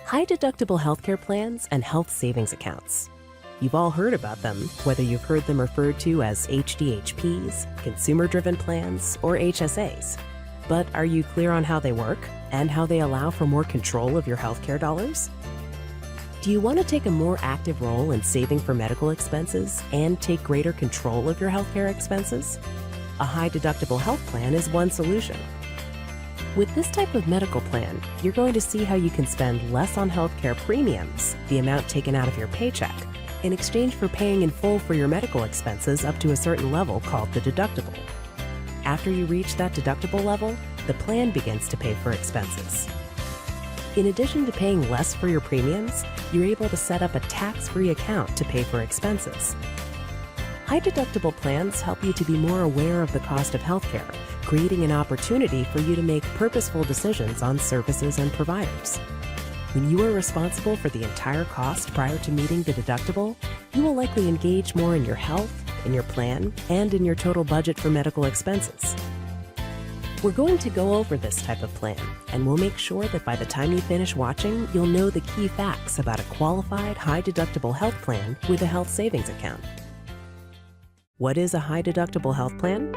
High-deductible healthcare plans and health savings accounts. You've all heard about them, whether you've heard them referred to as HDHPs, consumer-driven plans, or HSAs. But are you clear on how they work and how they allow for more control of your healthcare dollars? Do you want to take a more active role in saving for medical expenses and take greater control of your healthcare expenses? A high-deductible health plan is one solution. With this type of medical plan, you're going to see how you can spend less on healthcare premiums, the amount taken out of your paycheck, in exchange for paying in full for your medical expenses up to a certain level called the deductible. After you reach that deductible level, the plan begins to pay for expenses. In addition to paying less for your premiums, you're able to set up a tax-free account to pay for expenses. High-deductible plans help you to be more aware of the cost of healthcare, creating an opportunity for you to make purposeful decisions on services and providers. When you are responsible for the entire cost prior to meeting the deductible, you will likely engage more in your health, in your plan, and in your total budget for medical expenses. We're going to go over this type of plan, and we'll make sure that by the time you finish watching, you'll know the key facts about a qualified high-deductible health plan with a health savings account. What is a high-deductible health plan?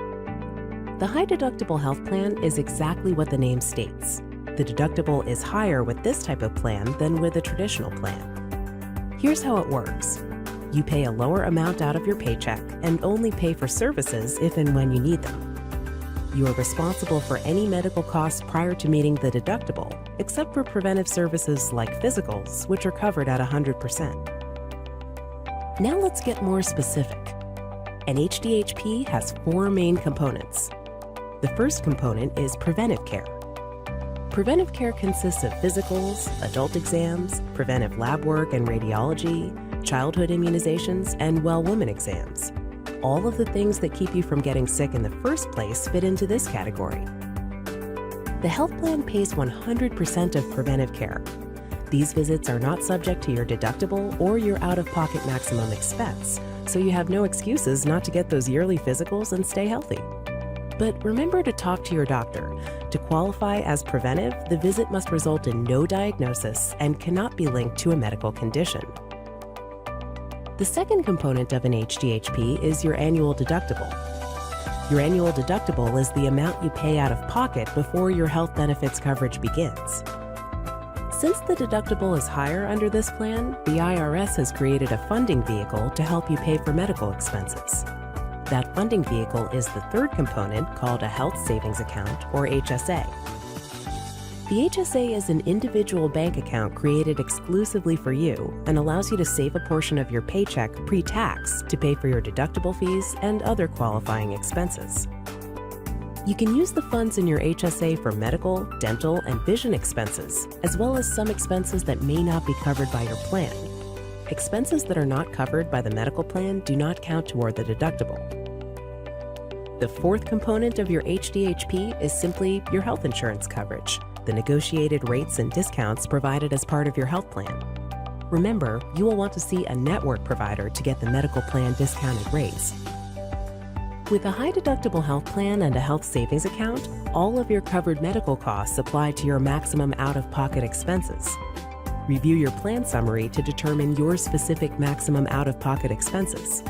The high-deductible health plan is exactly what the name states. The deductible is higher with this type of plan than with a traditional plan. Here's how it works. You pay a lower amount out of your paycheck and only pay for services if and when you need them. You are responsible for any medical costs prior to meeting the deductible, except for preventive services like physicals, which are covered at 100%. Now let's get more specific. An HDHP has 4 main components. The first component is preventive care. Preventive care consists of physicals, adult exams, preventive lab work and radiology, childhood immunizations, and well-woman exams. All of the things that keep you from getting sick in the first place fit into this category. The health plan pays 100% of preventive care. These visits are not subject to your deductible or your out-of-pocket maximum expense, so you have no excuses not to get those yearly physicals and stay healthy. But remember to talk to your doctor. To qualify as preventive, the visit must result in no diagnosis and cannot be linked to a medical condition. The second component of an HDHP is your annual deductible. Your annual deductible is the amount you pay out of pocket before your health benefits coverage begins. Since the deductible is higher under this plan, the IRS has created a funding vehicle to help you pay for medical expenses. That funding vehicle is the third component called a health savings account, or HSA. The HSA is an individual bank account created exclusively for you and allows you to save a portion of your paycheck pre-tax to pay for your deductible fees and other qualifying expenses. You can use the funds in your HSA for medical, dental, and vision expenses, as well as some expenses that may not be covered by your plan. Expenses that are not covered by the medical plan do not count toward the deductible. The fourth component of your HDHP is simply your health insurance coverage, the negotiated rates and discounts provided as part of your health plan. Remember, you will want to see a network provider to get the medical plan discounted rates. With a high-deductible health plan and a health savings account, all of your covered medical costs apply to your maximum out-of-pocket expenses. Review your plan summary to determine your specific maximum out-of-pocket expenses.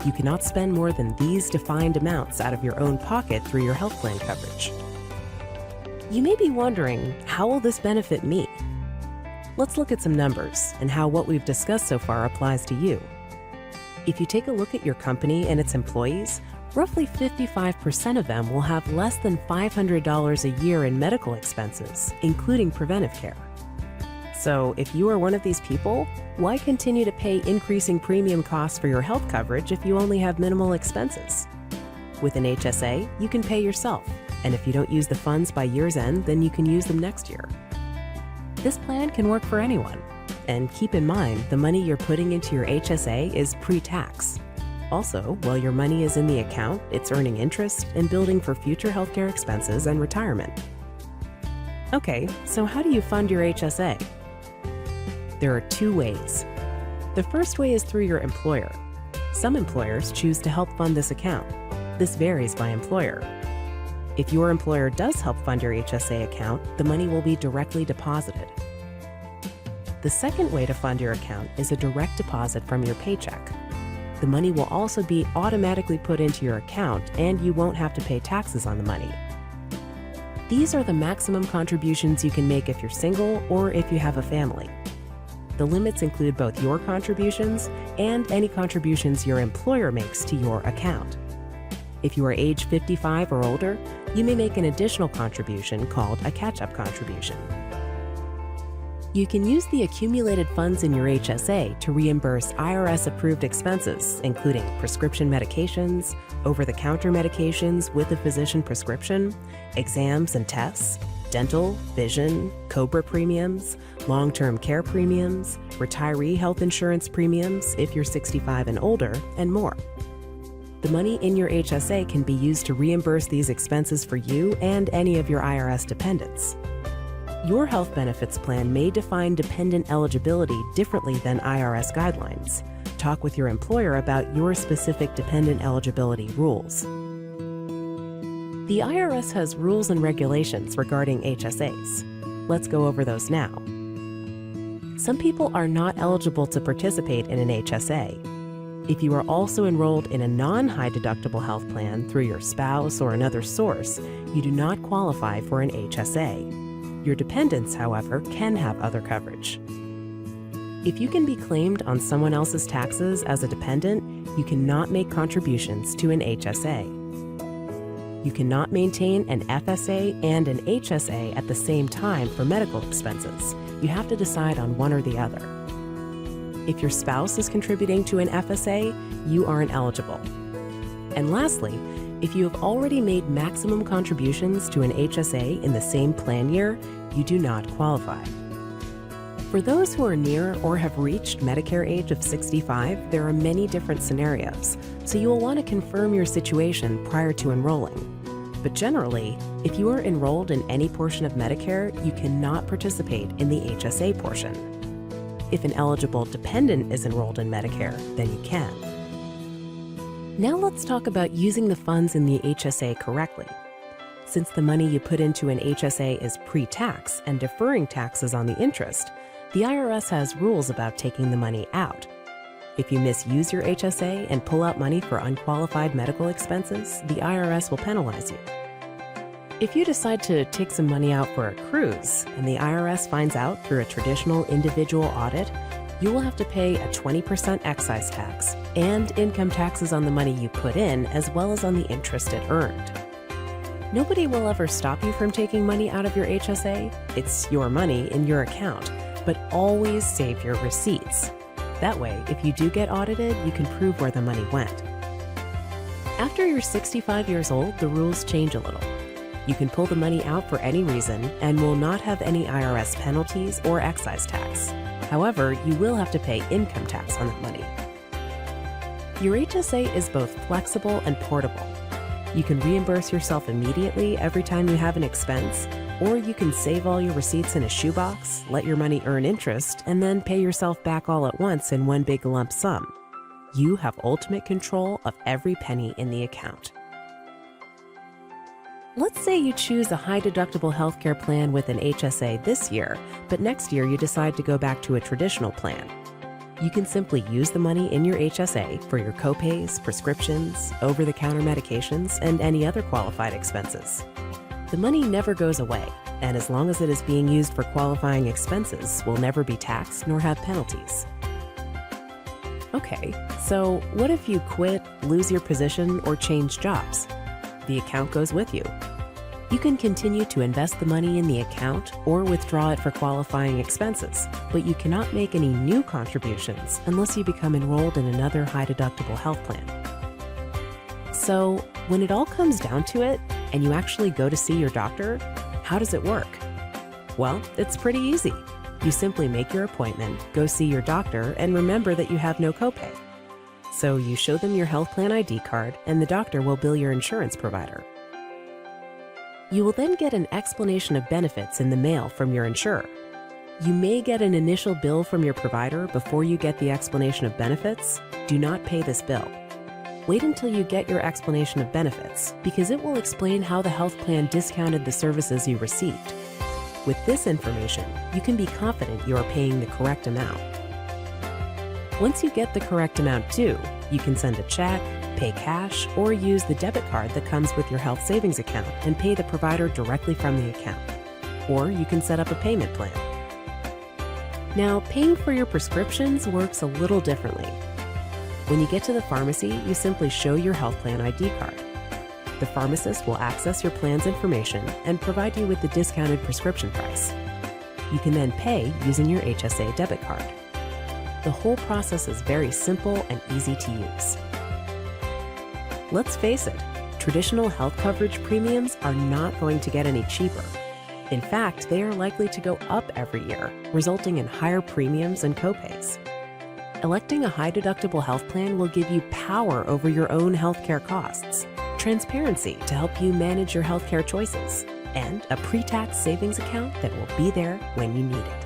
You cannot spend more than these defined amounts out of your own pocket through your health plan coverage. You may be wondering, how will this benefit me? Let's look at some numbers and how what we've discussed so far applies to you. If you take a look at your company and its employees, roughly 55% of them will have less than $500 a year in medical expenses, including preventive care. So if you are one of these people, why continue to pay increasing premium costs for your health coverage if you only have minimal expenses? With an HSA, you can pay yourself, and if you don't use the funds by year's end, then you can use them next year. This plan can work for anyone. And keep in mind, the money you're putting into your HSA is pre-tax. Also, while your money is in the account, it's earning interest and building for future healthcare expenses and retirement. Okay, so how do you fund your HSA? There are 2 ways. The first way is through your employer. Some employers choose to help fund this account. This varies by employer. If your employer does help fund your HSA account, the money will be directly deposited. The second way to fund your account is a direct deposit from your paycheck. The money will also be automatically put into your account, and you won't have to pay taxes on the money. These are the maximum contributions you can make if you're single or if you have a family. The limits include both your contributions and any contributions your employer makes to your account. If you are age 55 or older, you may make an additional contribution called a catch-up contribution. You can use the accumulated funds in your HSA to reimburse IRS-approved expenses, including prescription medications, over-the-counter medications with a physician prescription, exams and tests, dental, vision, COBRA premiums, long-term care premiums, retiree health insurance premiums if you're 65 and older, and more. The money in your HSA can be used to reimburse these expenses for you and any of your IRS dependents. Your health benefits plan may define dependent eligibility differently than IRS guidelines. Talk with your employer about your specific dependent eligibility rules. The IRS has rules and regulations regarding HSAs. Let's go over those now. Some people are not eligible to participate in an HSA. If you are also enrolled in a non-high deductible health plan through your spouse or another source, you do not qualify for an HSA. Your dependents, however, can have other coverage. If you can be claimed on someone else's taxes as a dependent, you cannot make contributions to an HSA. You cannot maintain an FSA and an HSA at the same time for medical expenses. You have to decide on one or the other. If your spouse is contributing to an FSA, you aren't eligible. And lastly, if you have already made maximum contributions to an HSA in the same plan year, you do not qualify. For those who are near or have reached Medicare age of 65, there are many different scenarios, so you will want to confirm your situation prior to enrolling. But generally, if you are enrolled in any portion of Medicare, you cannot participate in the HSA portion. If an eligible dependent is enrolled in Medicare, then you can. Now let's talk about using the funds in the HSA correctly. Since the money you put into an HSA is pre-tax and deferring taxes on the interest, the IRS has rules about taking the money out. If you misuse your HSA and pull out money for unqualified medical expenses, the IRS will penalize you. If you decide to take some money out for a cruise and the IRS finds out through a traditional individual audit, you will have to pay a 20% excise tax and income taxes on the money you put in, as well as on the interest it earned. Nobody will ever stop you from taking money out of your HSA. It's your money in your account, but always save your receipts. That way, if you do get audited, you can prove where the money went. After you're 65 years old, the rules change a little. You can pull the money out for any reason and will not have any IRS penalties or excise tax. However, you will have to pay income tax on that money. Your HSA is both flexible and portable. You can reimburse yourself immediately every time you have an expense, or you can save all your receipts in a shoebox, let your money earn interest, and then pay yourself back all at once in one big lump sum. You have ultimate control of every penny in the account. Let's say you choose a high-deductible healthcare plan with an HSA this year, but next year you decide to go back to a traditional plan. You can simply use the money in your HSA for your copays, prescriptions, over-the-counter medications, and any other qualified expenses. The money never goes away, and as long as it is being used for qualifying expenses, will never be taxed nor have penalties. Okay, so what if you quit, lose your position, or change jobs? The account goes with you. You can continue to invest the money in the account or withdraw it for qualifying expenses, but you cannot make any new contributions unless you become enrolled in another high-deductible health plan. So, when it all comes down to it, and you actually go to see your doctor, how does it work? Well, it's pretty easy. You simply make your appointment, go see your doctor, and remember that you have no copay. So you show them your health plan ID card, and the doctor will bill your insurance provider. You will then get an explanation of benefits in the mail from your insurer. You may get an initial bill from your provider before you get the explanation of benefits. Do not pay this bill. Wait until you get your explanation of benefits, because it will explain how the health plan discounted the services you received. With this information, you can be confident you are paying the correct amount. Once you get the correct amount due, you can send a check, pay cash, or use the debit card that comes with your health savings account and pay the provider directly from the account. Or you can set up a payment plan. Now, paying for your prescriptions works a little differently. When you get to the pharmacy, you simply show your health plan ID card. The pharmacist will access your plan's information and provide you with the discounted prescription price. You can then pay using your HSA debit card. The whole process is very simple and easy to use. Let's face it, traditional health coverage premiums are not going to get any cheaper. In fact, they are likely to go up every year, resulting in higher premiums and copays. Electing a high-deductible health plan will give you power over your own healthcare costs, transparency to help you manage your healthcare choices, and a pre-tax savings account that will be there when you need it.